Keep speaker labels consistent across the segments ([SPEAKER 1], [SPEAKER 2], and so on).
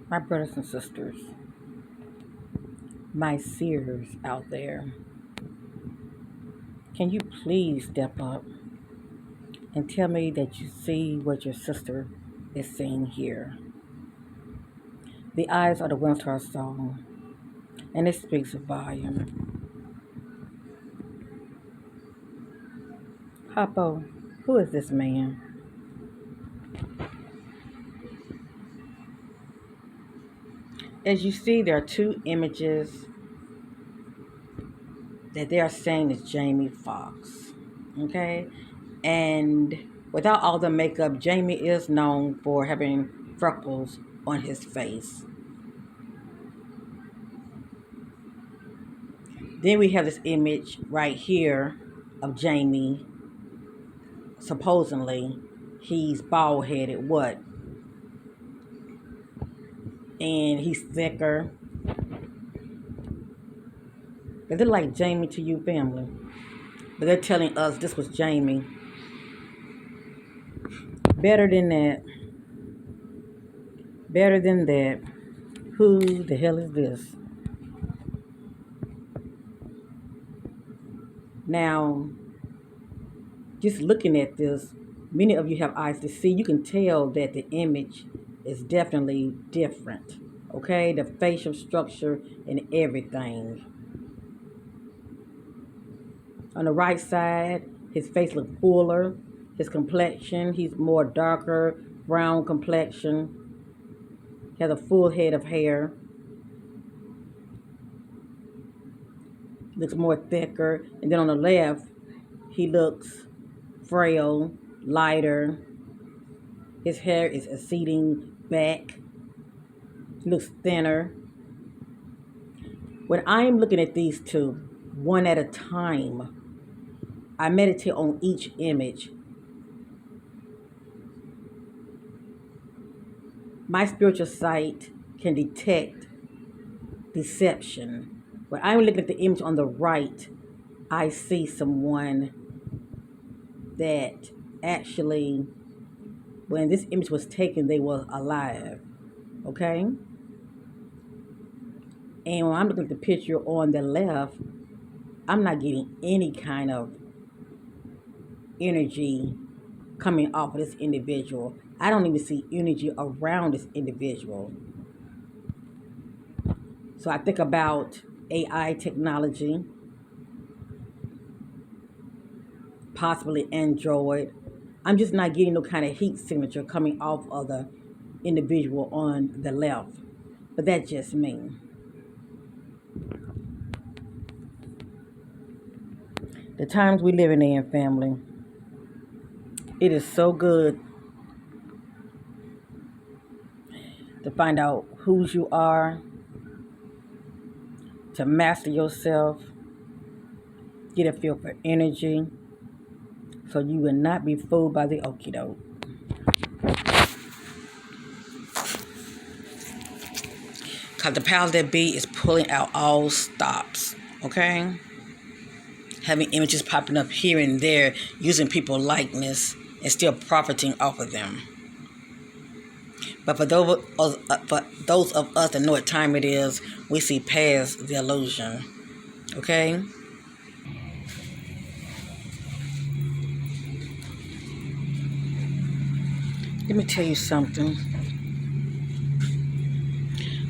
[SPEAKER 1] My brothers and sisters, my seers out there, can you please step up and tell me that you see what your sister is seeing here? The eyes are the winter song, and it speaks a volume. Hoppo, who is this man? As you see, there are two images that they are saying is Jamie Foxx. Okay? And without all the makeup, Jamie is known for having freckles on his face. Then we have this image right here of Jamie. Supposedly, he's bald headed, what? And he's thicker. Does it like Jamie to you, family? But they're telling us this was Jamie. Better than that. Better than that. Who the hell is this? Now, just looking at this, many of you have eyes to see. You can tell that the image is definitely different. Okay? The facial structure and everything. On the right side, his face looks fuller. His complexion, he's more darker, brown complexion. He has a full head of hair. Looks more thicker. And then on the left, he looks frail, lighter. His hair is receding back. He looks thinner. When I'm looking at these two, one at a time, I meditate on each image. My spiritual sight can detect deception. When I'm looking at the image on the right, I see someone that actually, when this image was taken, they were alive. Okay? And when I'm looking at the picture on the left, I'm not getting any kind of energy coming off of this individual. I don't even see energy around this individual. So I think about AI technology, possibly Android. I'm just not getting no kind of heat signature coming off of the individual on the left. But that's just me. The times we living in, family, it is so good to find out whose you are, to master yourself, get a feel for energy, so you will not be fooled by the okie doke. Because the powers that be is pulling out all stops, okay? Having images popping up here and there, using people's likeness, and still profiting off of them. But for those of us that know what time it is, we see past the illusion, okay? Let me tell you something.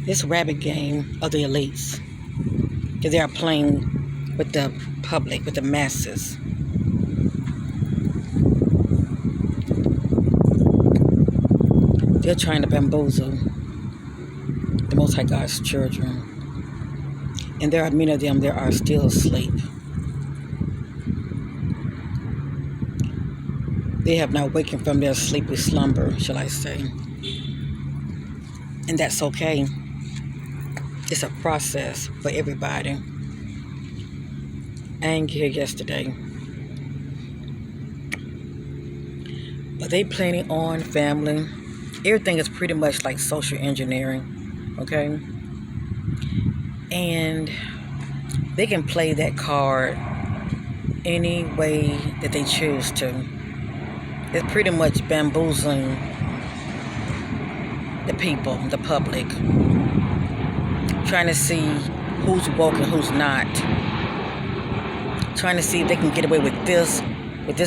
[SPEAKER 1] This rabbit game of the elites, that they are playing with the public, with the masses. They're trying to bamboozle the Most High God's children. And there are many of them that are still asleep. They have not wakened from their sleepy slumber, shall I say. And that's okay. It's a process for everybody. I ain't here yesterday. But they planning on family. Everything is pretty much like social engineering, okay? And they can play that card any way that they choose to. It's pretty much bamboozling the people, the public, trying to see who's woke and who's not, trying to see if they can get away with this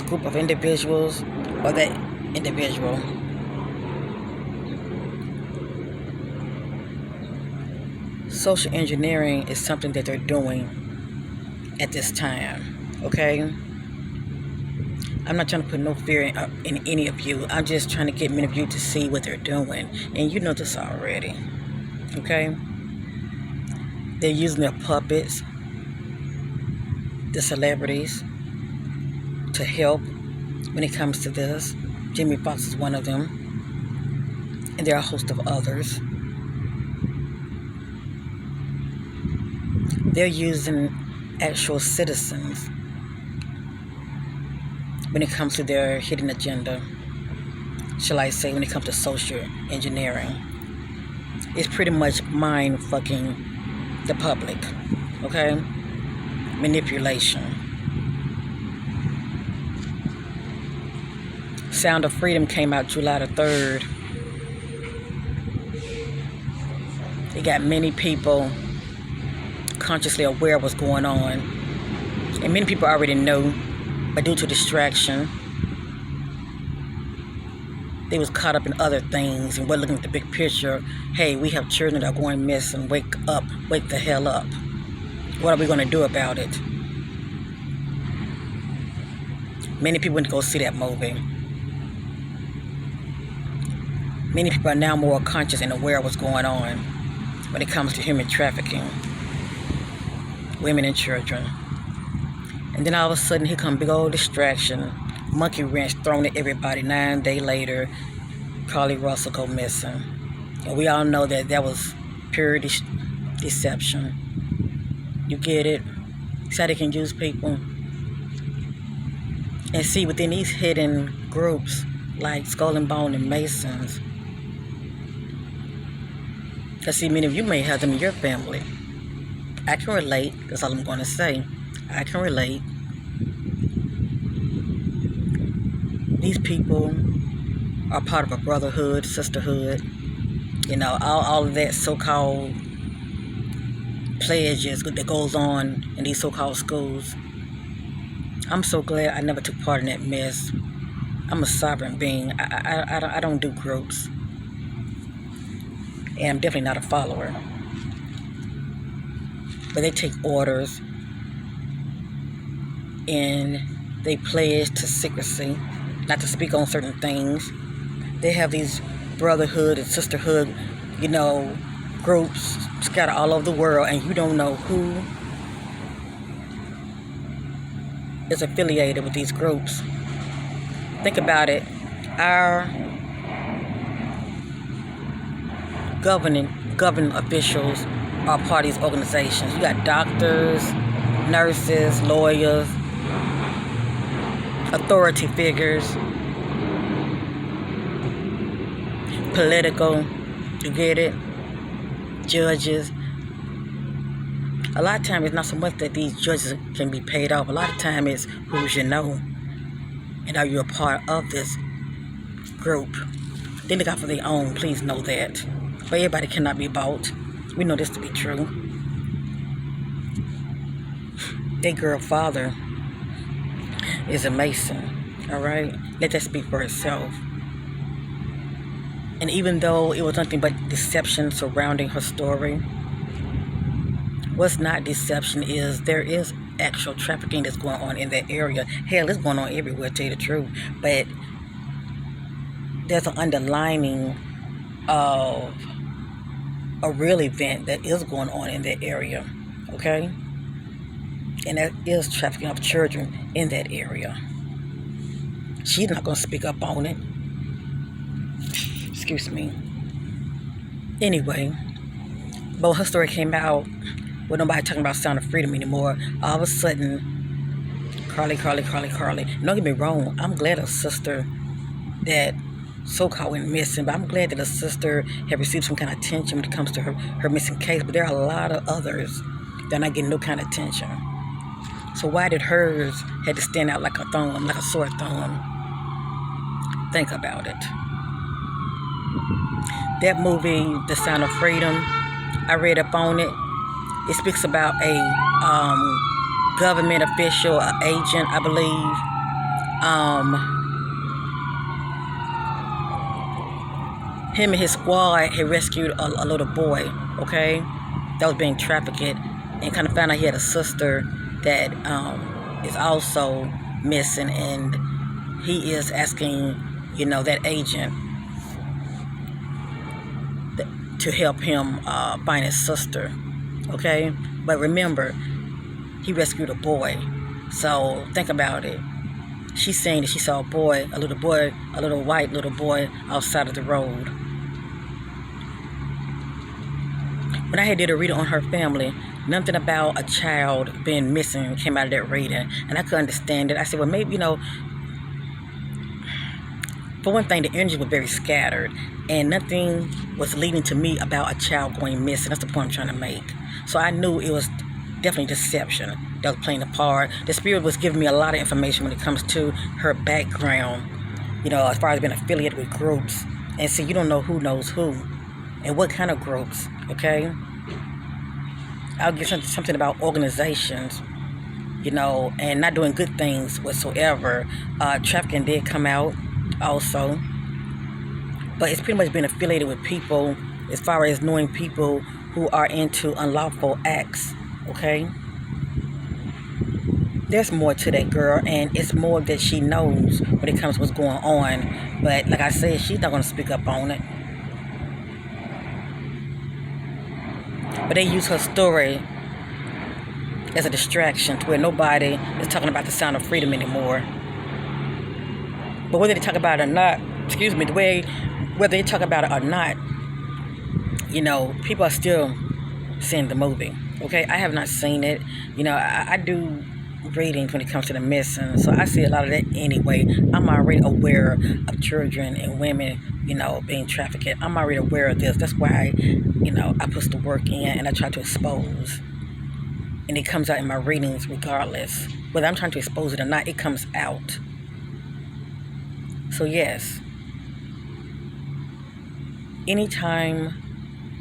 [SPEAKER 1] group of individuals or that individual. Social engineering is something that they're doing at this time, okay? I'm not trying to put no fear in any of you. I'm just trying to get many of you to see what they're doing. And you know this already, okay? They're using their puppets, the celebrities, to help when it comes to this. Jamie Foxx is one of them. And there are a host of others. They're using actual citizens when it comes to their hidden agenda. Shall I say, when it comes to social engineering. It's pretty much mind fucking the public, okay? Manipulation. Sound of Freedom came out July the 3rd. It got many people consciously aware of what's going on. And many people already know, but due to distraction, they was caught up in other things and we're looking at the big picture. Hey, we have children that are going missing. Wake up. Wake the hell up. What are we going to do about it? Many people went to go see that movie. Many people are now more conscious and aware of what's going on when it comes to human trafficking, women and children. And then all of a sudden, here come big old distraction, monkey wrench thrown at everybody. 9 days later, Carlee Russell go missing. And we all know that that was pure deception. You get it? See how they can use people? And see, within these hidden groups, like Skull and Bone and Masons, because see, many of you may have them in your family. I can relate. That's all I'm going to say. I can relate. These people are part of a brotherhood, sisterhood. You know, all of that so-called pledges that goes on in these so-called schools. I'm so glad I never took part in that mess. I'm a sovereign being. I don't do groups. And I'm definitely not a follower. But they take orders and they pledge to secrecy, not to speak on certain things. They have these brotherhood and sisterhood, you know, groups scattered all over the world, and you don't know who is affiliated with these groups. Think about it. Our governing officials are part of these organizations. You got doctors, nurses, lawyers, authority figures, political, you get it, judges. A lot of times it's not so much that these judges can be paid off. A lot of time it's who's you know, and are you a part of this group. They look out for their own, please know that. But everybody cannot be bought. We know this to be true. Their girl father is a Mason, all right? Let that speak for itself. And even though it was nothing but deception surrounding her story, what's not deception is there is actual trafficking that's going on in that area. Hell, it's going on everywhere, to tell you the truth. But there's an underlining of a real event that is going on in that area, okay? And that is trafficking of children in that area. She's not going to speak up on it. Excuse me. Anyway, but when her story came out, with nobody talking about Sound of Freedom anymore, all of a sudden, Carlee. Don't get me wrong, I'm glad her sister that so-called went missing, but I'm glad that her sister had received some kind of attention when it comes to her missing case. But there are a lot of others that are not getting no kind of attention. So why did hers had to stand out like a thumb, like a sore thumb? Think about it. That movie, The Sound of Freedom, I read up on it. It speaks about a government official, an agent, I believe. Him and his squad had rescued a little boy, okay, that was being trafficked, and kind of found out he had a sister that is also missing, and he is asking, that agent to help him find his sister, okay? But remember, he rescued a boy, so think about it. She's saying that she saw a little white little boy outside of the road. When I had did a reading on her family, nothing about a child being missing came out of that reading, and I couldn't understand it. I said, well, maybe, for one thing, the energy was very scattered, and nothing was leading to me about a child going missing. That's the point I'm trying to make. So I knew it was definitely deception that was playing a part. The spirit was giving me a lot of information when it comes to her background, as far as being affiliated with groups. And see, you don't know who knows who and what kind of groups, okay? I'll give something about organizations, and not doing good things whatsoever. Trafficking did come out also, but it's pretty much been affiliated with people as far as knowing people who are into unlawful acts, okay? There's more to that girl, and it's more that she knows when it comes to what's going on. But like I said, she's not going to speak up on it. But they use her story as a distraction to where nobody is talking about the Sound of Freedom anymore. But whether they talk about it or not, whether they talk about it or not, people are still seeing the movie. Okay, I have not seen it. I do readings when it comes to the missing, so I see a lot of that anyway. I'm already aware of children and women, being trafficked. I'm already aware of this. That's why, I put the work in and I try to expose. And it comes out in my readings regardless. Whether I'm trying to expose it or not, it comes out. So yes, anytime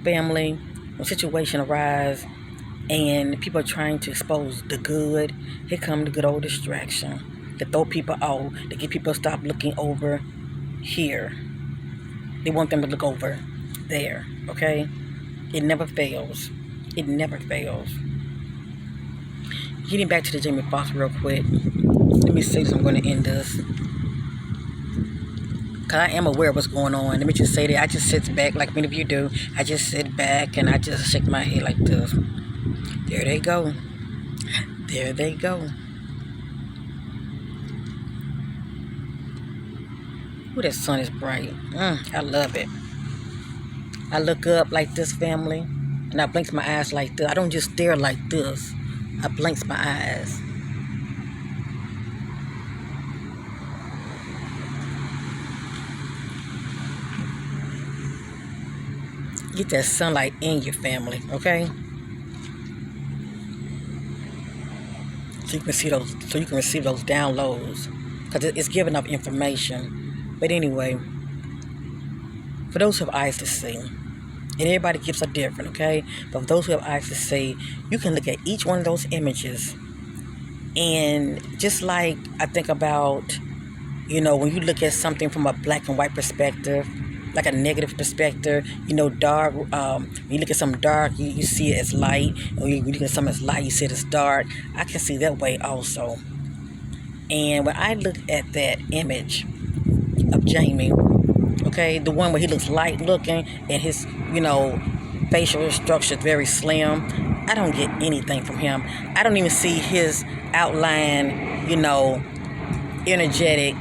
[SPEAKER 1] family when situation arise and people are trying to expose the good, here come the good old distraction to throw people off, to get people to stop looking over here. They want them to look over there, okay? It never fails. It never fails. Getting back to the Jamie Foxx real quick. Let me say this, I'm going to end this. Because I am aware of what's going on. Let me just say that I just sit back like many of you do. I just sit back and I just shake my head like this. There they go. There they go. Ooh, that sun is bright. I love it. I look up like this, family, and I blink my eyes like this. I don't just stare like this. I blinks my eyes. Get that sunlight in your family, okay? So you can see those. So you can receive those downloads, because it's giving up information. But anyway, for those who have eyes to see, and everybody gifts are different, okay? But for those who have eyes to see, you can look at each one of those images, and just like I think about, when you look at something from a black and white perspective, like a negative perspective, dark. When you look at something dark, you see it as light. When you look at something as light, you see it as dark. I can see that way also. And when I look at that image of Jamie, okay, the one where he looks light looking and his, facial structure is very slim, I don't get anything from him. I don't even see his outline, energetic.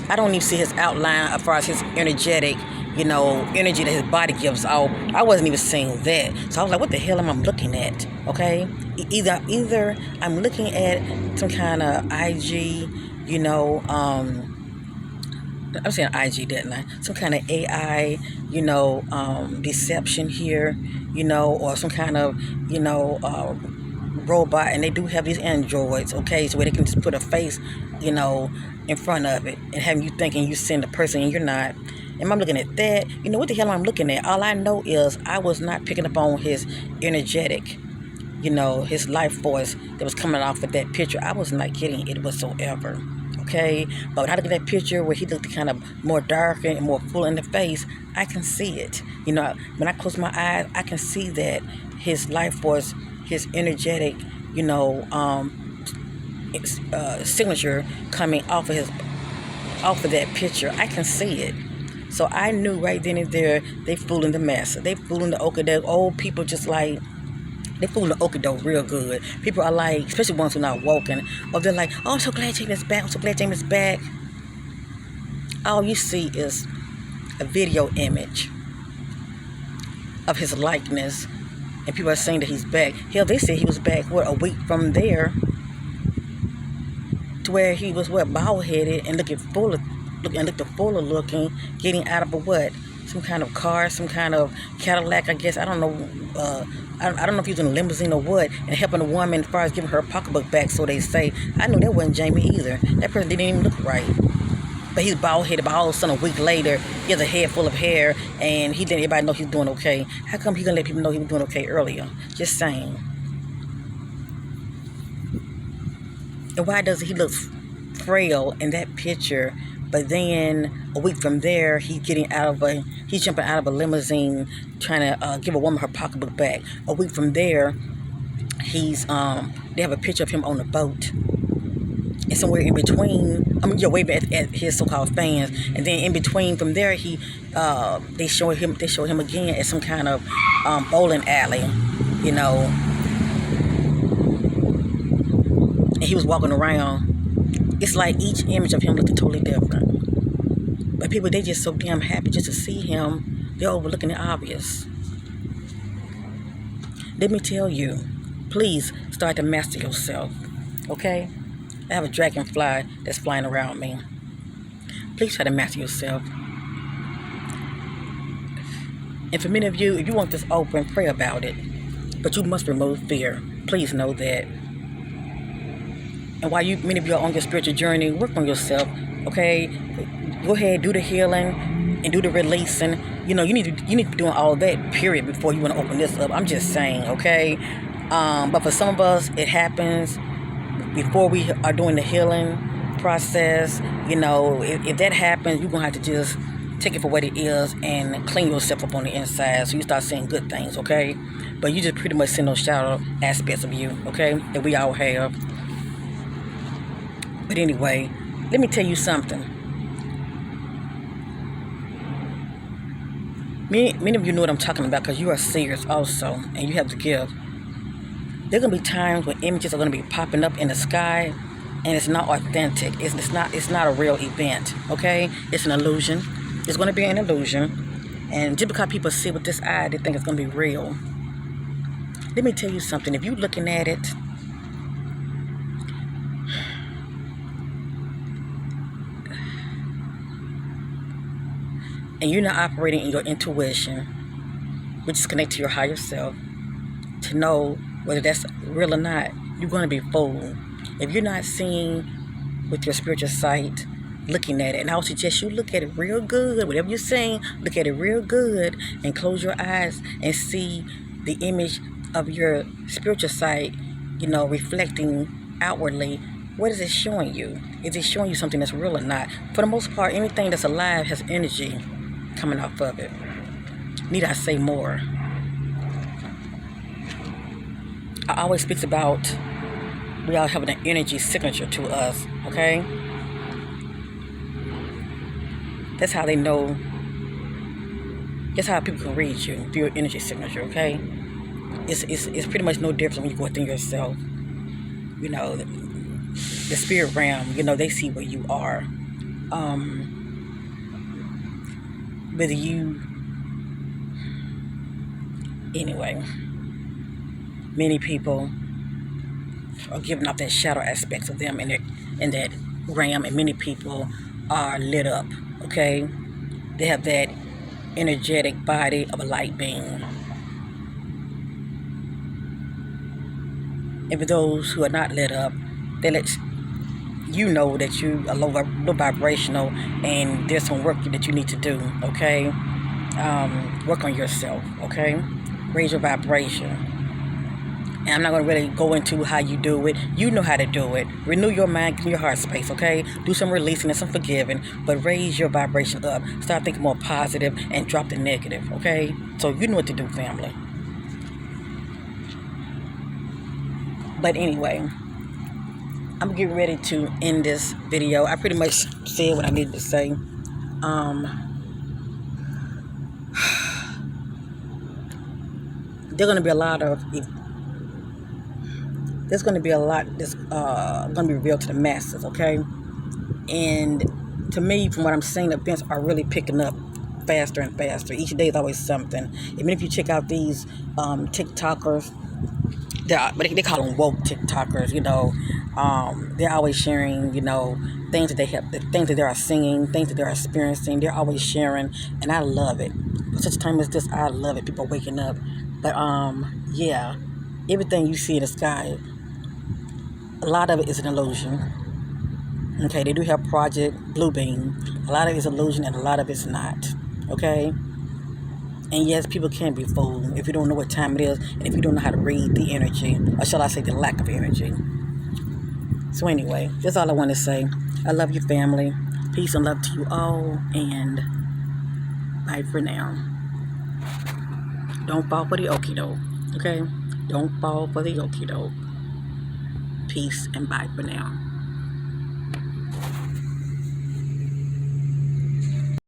[SPEAKER 1] I don't even see his outline as far as his energetic, energy that his body gives off. I wasn't even seeing that. So I was like, what the hell am I looking at? Okay? Either I'm looking at some kind of IG, I'm saying IG, didn't I? Some kind of AI, deception here, or some kind of, robot, and they do have these androids, okay, so where they can just put a face, in front of it, and having you thinking you seeing the person and you're not. And I'm looking at that. What the hell I'm looking at? All I know is I was not picking up on his energetic, his life force that was coming off of that picture. I was not getting it whatsoever. Okay, but when I look at that picture where he looked kind of more darker and more full in the face, I can see it. When I close my eyes, I can see that his life force, his energetic, signature coming off of that picture. I can see it. So I knew right then and there they fooling the massa. They fooling the Okado. Old people just like, they fooling the Okado real good. People are like, especially ones who are not woken, or they're like, oh, I'm so glad Jamie is back. I'm so glad Jamie is back. All you see is a video image of his likeness, and people are saying that he's back. Hell, they said he was back, a week from there, to where he was, bald-headed and looked fuller looking, getting out of some kind of car, some kind of Cadillac, I guess. I don't know. I don't know if he was in a limousine or what, and helping a woman as far as giving her pocketbook back, so they say. I knew that wasn't Jamie either. That person didn't even look right. But he's bald-headed, but all of a sudden, a week later, he has a head full of hair, and he let everybody know he's doing okay. How come he gonna let people know he was doing okay earlier? Just saying. And why does he look frail in that picture, but then a week from there, he's jumping out of a limousine trying to give a woman her pocketbook back. A week from there, they have a picture of him on a boat. And somewhere in between, way back at his so-called fans, and then in between from there, they show him again at some kind of bowling alley, and he was walking around. It's like each image of him looked totally different. But people, they just so damn happy just to see him. They're overlooking the obvious. Let me tell you, please start to master yourself, okay? I have a dragonfly that's flying around me. Please try to master yourself. And for many of you, if you want this open, pray about it. But you must remove fear. Please know that. And while many of you are on your spiritual journey, work on yourself, okay? Go ahead, do the healing and do the releasing. You need to be doing all that, period, before you want to open this up. I'm just saying, okay? But for some of us, it happens before we are doing the healing process. If that happens, you're going to have to just take it for what it is and clean yourself up on the inside so you start seeing good things, okay? But you just pretty much see those shadow aspects of you, okay, that we all have. But anyway, let me tell you something. Many of you know what I'm talking about because you are seers also, and you have to give. There are going to be times when images are going to be popping up in the sky, and it's not authentic. It's not a real event, okay? It's an illusion. It's going to be an illusion. And just because people see with this eye, they think it's going to be real. Let me tell you something. If you're looking at it, and you're not operating in your intuition, which is connected to your higher self, to know whether that's real or not, you're going to be fooled. If you're not seeing with your spiritual sight, looking at it, and I would suggest you look at it real good. Whatever you're seeing, look at it real good and close your eyes and see the image of your spiritual sight, reflecting outwardly. What is it showing you? Is it showing you something that's real or not? For the most part, anything that's alive has energy coming off of it. Need I say more? I always speak about we all have an energy signature to us, okay? That's how they know. That's how people can read you, through your energy signature, okay? It's pretty much no different when you go within yourself. The spirit realm, they see where you are. Whether you... Anyway, many people are giving off that shadow aspects of them in that realm, and many people are lit up, okay? They have that energetic body of a light being. And for those who are not lit up, they let you know that you are low vibrational and there's some work that you need to do, okay? Work on yourself, okay? Raise your vibration. And I'm not going to really go into how you do it. You know how to do it. Renew your mind, give your heart space, okay? Do some releasing and some forgiving, but raise your vibration up. Start thinking more positive and drop the negative, okay? So you know what to do, family. But anyway, I'm getting ready to end this video. I pretty much said what I needed to say. There's going to be a lot that's going to be revealed to the masses, okay? And to me, from what I'm seeing, events are really picking up faster and faster. Each day is always something. Even if you check out these TikTokers, they call them woke TikTokers, you know. They're always sharing, you know, things that they have, the things that they are seeing, things that they're experiencing. They're always sharing, and I love it. For such a time as this, I love it. People waking up. But yeah, everything you see in the sky, a lot of it is an illusion. Okay, they do have Project Bluebeam. A lot of it's illusion and a lot of it's not. Okay? And yes, people can be fooled if you don't know what time it is and if you don't know how to read the energy, or shall I say the lack of energy. So anyway, that's all I want to say. I love your family. Peace and love to you all, and bye for now. Don't fall for the okie doke. Okay? Don't fall for the okie doke. Peace and bye for now.